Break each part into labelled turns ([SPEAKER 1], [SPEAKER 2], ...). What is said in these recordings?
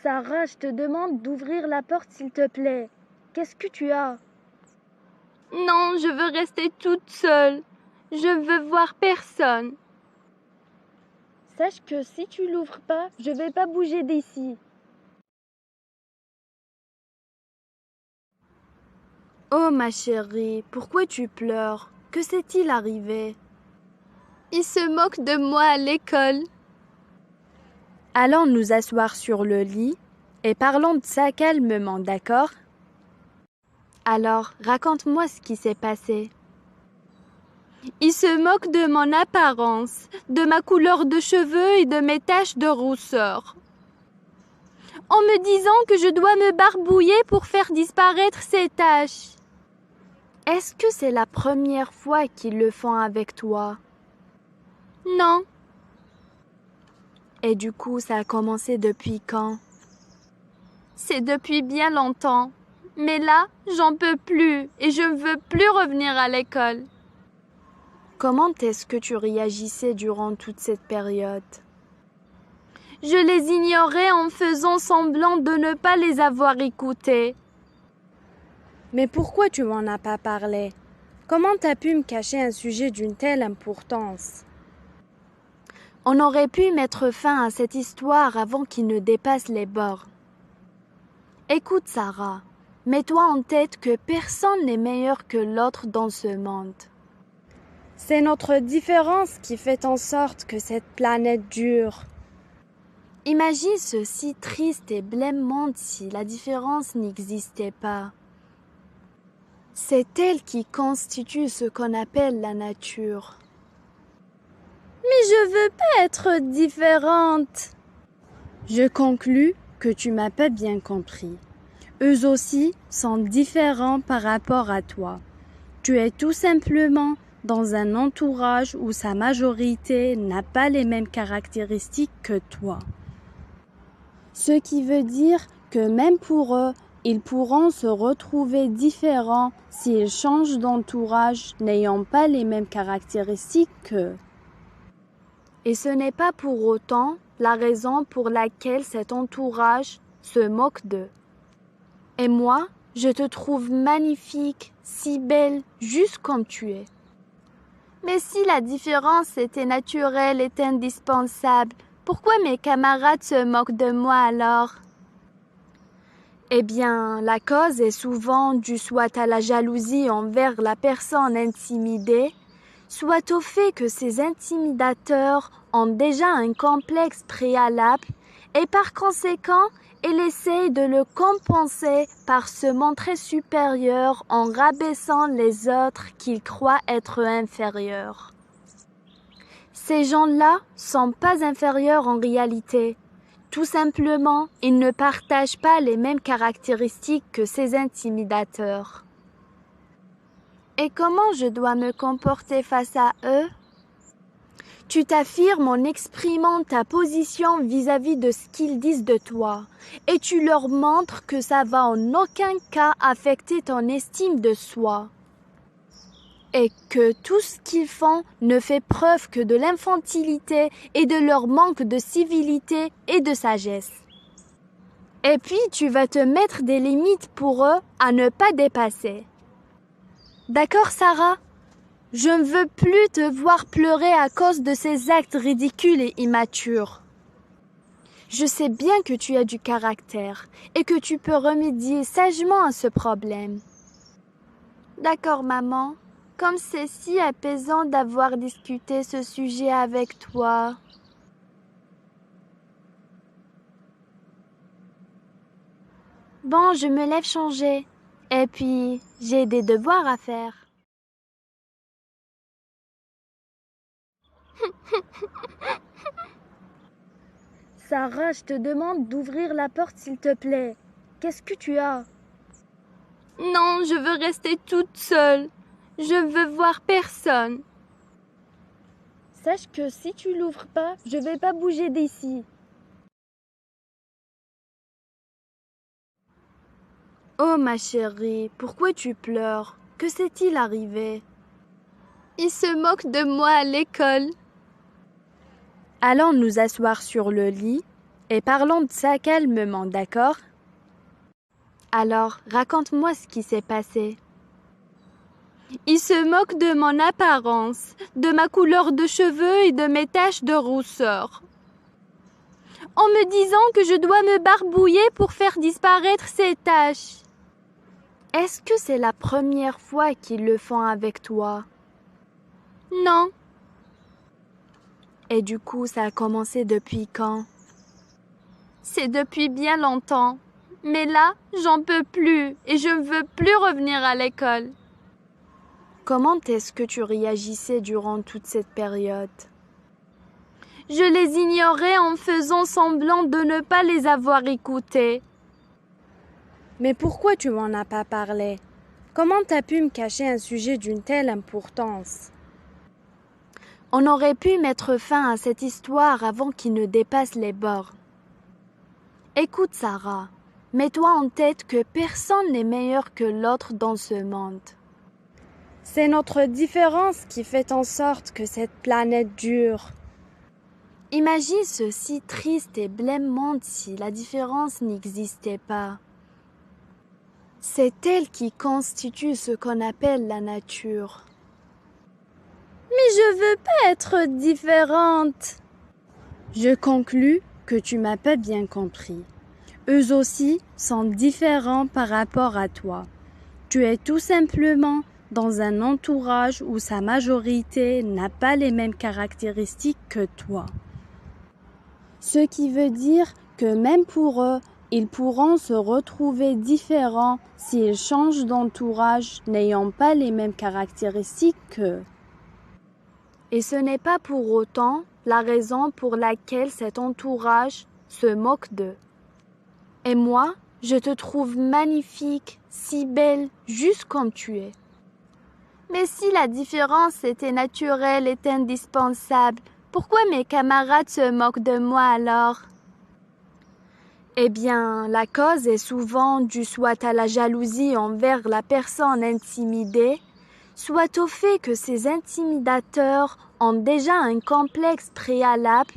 [SPEAKER 1] Sarah, je te demande d'ouvrir la porte s'il te plaît. Qu'est-ce que tu as?
[SPEAKER 2] Non, je veux rester toute seule. Je veux voir personne.
[SPEAKER 1] Sache que si tu l'ouvres pas, je vais pas bouger d'ici.
[SPEAKER 2] Oh ma chérie, pourquoi tu pleures? Que s'est-il arrivé? Il se moque de moi à l'école. Allons nous asseoir sur le lit et parlons de ça calmement, d'accord? Alors, raconte-moi ce qui s'est passé. Il se moque de mon apparence, de ma couleur de cheveux et de mes taches de rousseur. En me disant que je dois me barbouiller pour faire disparaître ces taches. Est-ce que c'est la première fois qu'ils le font avec toi? Non. Et du coup, ça a commencé depuis quand? C'est depuis bien longtemps. Mais là, j'en peux plus et je ne veux plus revenir à l'école. Comment est-ce que tu réagissais durant toute cette période? Je les ignorais en faisant semblant de ne pas les avoir écoutés. Mais pourquoi tu m'en as pas parlé? Comment t'as pu me cacher un sujet d'une telle importance? On aurait pu mettre fin à cette histoire avant qu'il ne dépasse les bords. Écoute Sarah, mets-toi en tête que personne n'est meilleur que l'autre dans ce monde. C'est notre différence qui fait en sorte que cette planète dure. Imagine ce si triste et blême monde si la différence n'existait pas. C'est elle qui constitue ce qu'on appelle la nature. Mais je veux pas être différente. Je conclus que tu m'as pas bien compris. Eux aussi sont différents par rapport à toi. Tu es tout simplement dans un entourage où sa majorité n'a pas les mêmes caractéristiques que toi. Ce qui veut dire que même pour eux, ils pourront se retrouver différents s'ils changent d'entourage n'ayant pas les mêmes caractéristiques qu'eux. Et ce n'est pas pour autant la raison pour laquelle cet entourage se moque d'eux. Et moi, je te trouve magnifique, si belle, juste comme tu es. Mais si la différence était naturelle et indispensable, pourquoi mes camarades se moquent de moi alors? Eh bien, la cause est souvent due soit à la jalousie envers la personne intimidée, soit au fait que ces intimidateurs ont déjà un complexe préalable et par conséquent, ils essayent de le compenser par se montrer supérieur en rabaissant les autres qu'ils croient être inférieurs. Ces gens-là sont pas inférieurs en réalité. Tout simplement, ils ne partagent pas les mêmes caractéristiques que ces intimidateurs. Et comment je dois me comporter face à eux? Tu t'affirmes en exprimant ta position vis-à-vis de ce qu'ils disent de toi et tu leur montres que ça va en aucun cas affecter ton estime de soi et que tout ce qu'ils font ne fait preuve que de l'infantilité et de leur manque de civilité et de sagesse. Et puis tu vas te mettre des limites pour eux à ne pas dépasser. D'accord Sarah? Je ne veux plus te voir pleurer à cause de ces actes ridicules et immatures. Je sais bien que tu as du caractère et que tu peux remédier sagement à ce problème. D'accord, maman. Comme c'est si apaisant d'avoir discuté ce sujet avec toi. Bon, je me lève changer. Et puis, j'ai des devoirs à faire.
[SPEAKER 1] Sarah, je te demande d'ouvrir la porte s'il te plaît. Qu'est-ce que tu as?
[SPEAKER 2] Non, je veux rester toute seule. Je veux voir personne.
[SPEAKER 1] Sache que si tu l'ouvres pas, je vais pas bouger d'ici.
[SPEAKER 2] Oh ma chérie, pourquoi tu pleures? Que s'est-il arrivé? Il se moque de moi à l'école. Allons nous asseoir sur le lit Et parlons de ça calmement, d'accord? Alors, raconte-moi ce qui s'est passé. Il se moque de mon apparence, de ma couleur de cheveux et de mes taches de rousseur. En me disant que je dois me barbouiller pour faire disparaître ces taches. Est-ce que c'est la première fois qu'ils le font avec toi? Non. Et du coup, ça a commencé depuis quand? C'est depuis bien longtemps. Mais là, j'en peux plus et je ne veux plus revenir à l'école. Comment est-ce que tu réagissais durant toute cette période? Je les ignorais en faisant semblant de ne pas les avoir écoutés. Mais pourquoi tu m'en as pas parlé? Comment t'as pu me cacher un sujet d'une telle importance? On aurait pu mettre fin à cette histoire avant qu'il ne dépasse les bords. Écoute, Sarah, mets-toi en tête que personne n'est meilleur que l'autre dans ce monde. C'est notre différence qui fait en sorte que cette planète dure. Imagine ce si triste et blême monde si la différence n'existait pas. C'est elle qui constitue ce qu'on appelle la nature. Mais je veux pas être différente. Je conclus que tu m'as pas bien compris. Eux aussi sont différents par rapport à toi. Tu es tout simplement dans un entourage où sa majorité n'a pas les mêmes caractéristiques que toi. Ce qui veut dire que même pour eux, ils pourront se retrouver différents s'ils changent d'entourage n'ayant pas les mêmes caractéristiques qu'eux. Et ce n'est pas pour autant la raison pour laquelle cet entourage se moque d'eux. Et moi, je te trouve magnifique, si belle, juste comme tu es. Mais si la différence était naturelle et indispensable, pourquoi mes camarades se moquent de moi alors? Eh bien, la cause est souvent due soit à la jalousie envers la personne intimidée, soit au fait que ces intimidateurs ont déjà un complexe préalable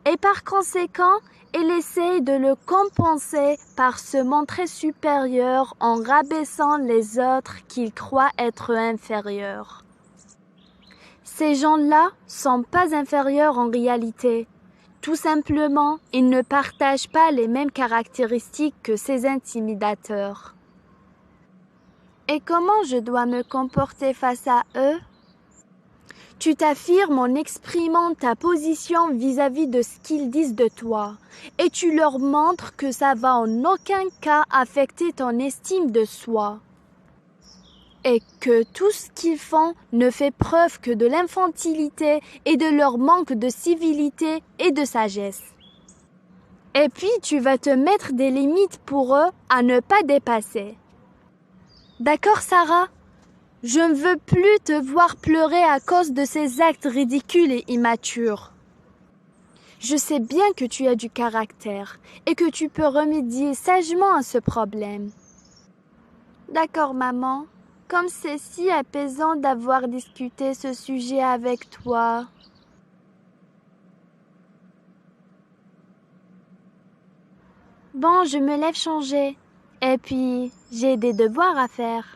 [SPEAKER 2] et par conséquent, ils essayent de le compenser par se montrer supérieur en rabaissant les autres qu'ils croient être inférieurs. Ces gens-là sont pas inférieurs en réalité. Tout simplement, ils ne partagent pas les mêmes caractéristiques que ces intimidateurs. Et comment je dois me comporter face à eux? Tu t'affirmes en exprimant ta position vis-à-vis de ce qu'ils disent de toi et tu leur montres que ça va en aucun cas affecter ton estime de soi et que tout ce qu'ils font ne fait preuve que de l'infantilité et de leur manque de civilité et de sagesse. Et puis tu vas te mettre des limites pour eux à ne pas dépasser. D'accord, Sarah? Je ne veux plus te voir pleurer à cause de ces actes ridicules et immatures. Je sais bien que tu as du caractère et que tu peux remédier sagement à ce problème. D'accord, maman, comme c'est si apaisant d'avoir discuté ce sujet avec toi. Bon, je me lève changer. Et puis, j'ai des devoirs à faire.